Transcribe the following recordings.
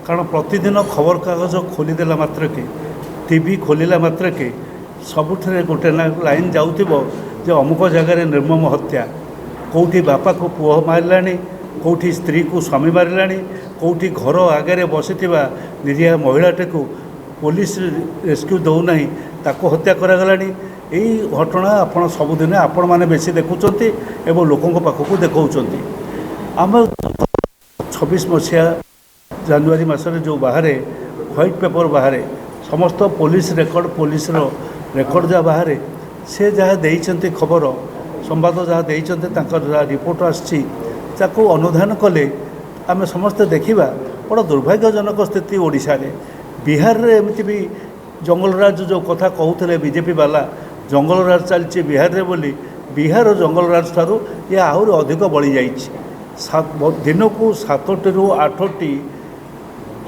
कारण प्रतिदिन खबर कागज खोलीदेला मात्र के टीवी खोलिला मात्र के सबुठे गोटे लाइन जाउथिबो जे अमुक जगार निर्मम हत्या कौटी बापा को पुओ मारिलाणी कौटी स्त्री को स्वामी मारिलाणी कौटी घर आगे बसी निरीह महिलाटे को पुलिस रेस्क्यू दौना ताको हत्या करागलाणी यही घटना आपण सबुदिन आपण मैंने बेसी देखुंट एवं लोकों पाखक देखा आम 26 मसीहा जानुरी मसरे जो बाहर व्हाइट पेपर बाहर समस्त पुलिस रेकर्ड पुलिस रेकर्ड जहाँ बाहर से जहाँ देते खबर संवाद जहाँ देते रिपोर्ट आसको अनुधान कले आम समस्ते देखा बड़ा दुर्भाग्यजनक स्थिति ओडिशा रे बिहार रे एमती भी जंगलराज जो कथा कहते बीजेपी वाला जंगलराज चलती बिहार रे बोली बिहार जंगलराज ठारू ये आहरी अधिक बढ़ी जाइए दिन को 7टी ରୁ 8टी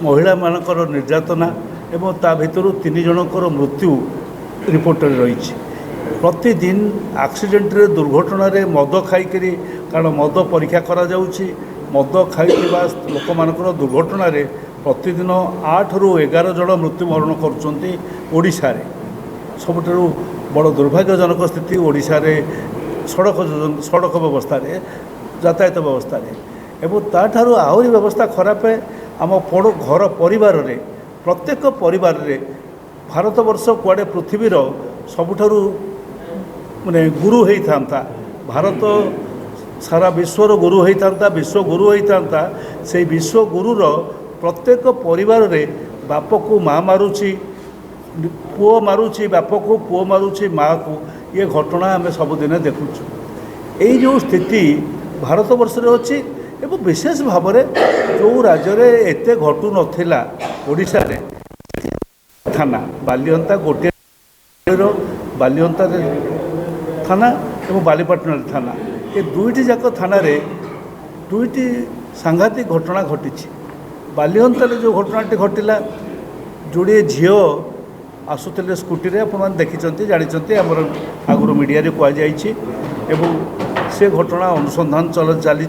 महिला मानकर निर्यातना एवं ता भितर 3 जनकर मृत्यु रिपोर्ट रही प्रतिदिन एक्सीडेंट रे दुर्घटना रे मद खाई कारण मद परीक्षा करा जाउछि मद खाई लोक मानकर दुर्घटना रे प्रतिदिन 8 ରୁ 11 जन मृत्युवरण करुँच ओडिशा रे सबुठारु बड़ दुर्भाग्यजनक स्थिति ओडिशा रे सड़क व्यवस्था रे यातायात व्यवस्था रे एवं ताठारु आहरी व्यवस्था खराब है आम घर परिवार रे प्रत्येक परिवार रे भारत वर्ष कुआडे पृथ्वीर सबुठारु माने गुरु होता भारत सारा विश्वर गुरु होता विश्व गुरु होता से विश्व गुरुर प्रत्येक परिवार रे बाप को माँ मारुची पुओ मारुची बाप को पुओ मारुची माँ को ये घटना आम सबुदिन देखुचु यही जो स्थिति भारत वर्ष रे अच्छी एवं विशेष भाव में जो राज्य में एत घटू नाला ओडिशा रे थाना बालिअंता गोटे बालिअंता थाना एवं बालीपाटना थाना ये दुईटी जाक थाना रे दुईटी सांघातिक घटना घटी बालिअंता जो घटनाटी घटला जोड़े झील आसुले स्कूटी रे आप देखी जानी आमर आगुरी मीडिया कहुई से घटना अनुसंधान चली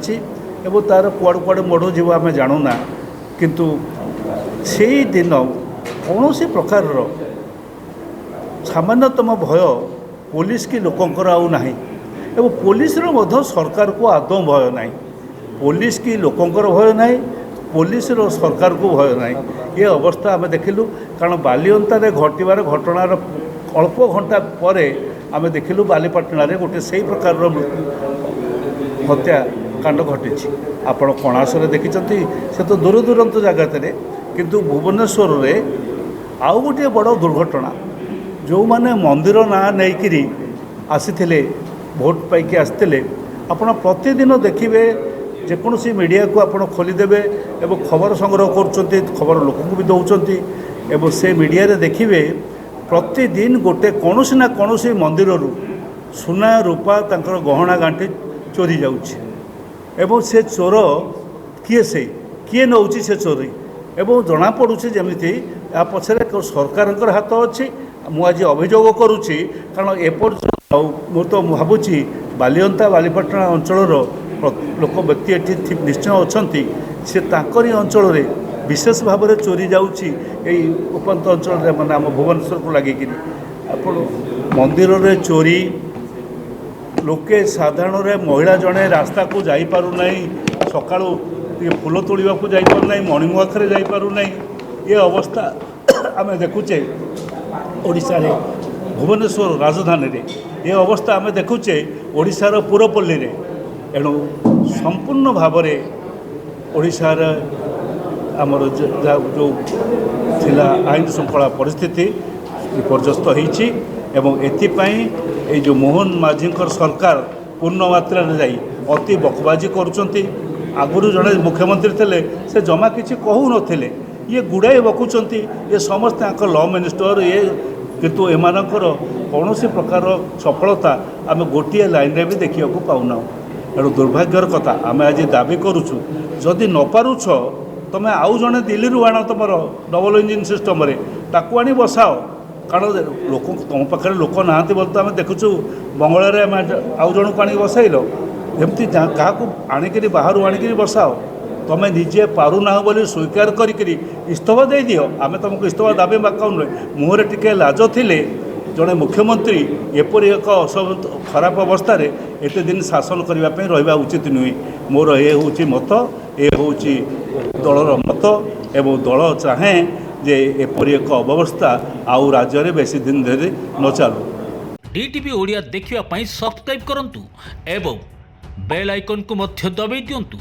एवं तार कुआड़ कुआड़े मोड़ जीव आम जानूना किंतु से दिन कौन सी प्रकार सामान्यतम भय पुलिस की लोकंकर आना एवं पुलिस सरकार को आदौ भय ना पुलिस की लोकंकर भय ना पुलिस सरकार को भय ना ये अवस्था आम देखिलु कारण बालिअंता घटवार घटनार अल्प घंटा पर आम देखिलु बालीपाटना रे गोटे से प्रकार हत्या कांड घटी आपण कणासरे देखिछंती से तो दूर दूरंत जगत किंतु भुवनेश्वर रे आउ गोटे बड़ दुर्घटना जो माने मंदिर ना नहीं आसी भोट पाइकी आसते आपण प्रतिदिन देखिए जेकोसी मीडिया को आपण खोलीदेवे एवं खबर संग्रह कर खबर लोक भी दौरान एवं से मीडिया रे देखिए प्रतिदिन गोटे कौन ना कौन मंदिर सुना रूपा तांकर गहना गांठी चोरी जाउछि एवं से चोर किए नौ से चोरी एवं जना पड़ुछि जमिति या पछरे सरकार हाथ अच्छी मुझे अभियोग करुच्ची कारण एपर्यंत मु तो भावुची बालिअंता बालीपाटना अंचल लोक व्यक्ति एटी निश्चय अच्छा से तांकरी अंचल रे विशेष भाव में चोरी जाउछि उपांत अंचल माने आम भुवनेश्वर को लगे आप मंदिर रे चोरी लोके साधारण रे महिला जड़े रास्ता को जापार ना सका फूल तोड़ा को जापार ना मणिंग आखरे जापार ना ये अवस्था आम देखुचे ओडिशा रे भुवनेश्वर राजधानी रे ये अवस्था आम देखुचे ओडिशार पुरपल्ली रे एणु संपूर्ण भाव में ओडिशार आमर जो थिला आईन श्रृंखला परिस्थिति विपर्यस्त होईछि एवं एथिपाई जो मोहन माझी सरकार पूर्ण मात्रा जाई अति बकबाजी करुँच आगुरी जड़े मुख्यमंत्री थे से जमा किसी कहू नथिले ये गुड़ाए बकुंट ये समस्त लॉ मिनिस्टर ये किंतु एमानकर कौन प्रकार सफलता आम गोटे लाइन रे भी देखा पाऊना एणु दुर्भाग्यर कथा आम आज दाबी करुचु जदि न पारुछ तुम आउ जड़े दिल्ली आण तुम डबल इंजिन सिस्टम रे ताकू आनी बसाओ कारण लोक तुम पाखे लोक ना बोलते तो आम देखुचु बंगला आम आउ जन को आनी बसाइल एमती क्या आणिकी बाहर आणिकी बसाओ तुम निजे पारुना बोली स्वीकार करी इस्तफा दे दियो आमे तुमको इस्तफा दाबी माकाउ नुहे मुहरे टिके लाज थिले जड़े मुख्यमंत्री एपरी एक खराब अवस्था एते दिन शासन करने रहा उचित नुहे मोर ये हूँ मत ये हूँ दलर मत एवं दल चाहे जे एपरी एक अव्यवस्था आउ राज्य में बेसी दिन धरी न चलू। डीटीवी ओडिया देखिवा पाई सब्सक्राइब करंतु एवं बेल आइकन को मध्य दबाई दियंतु।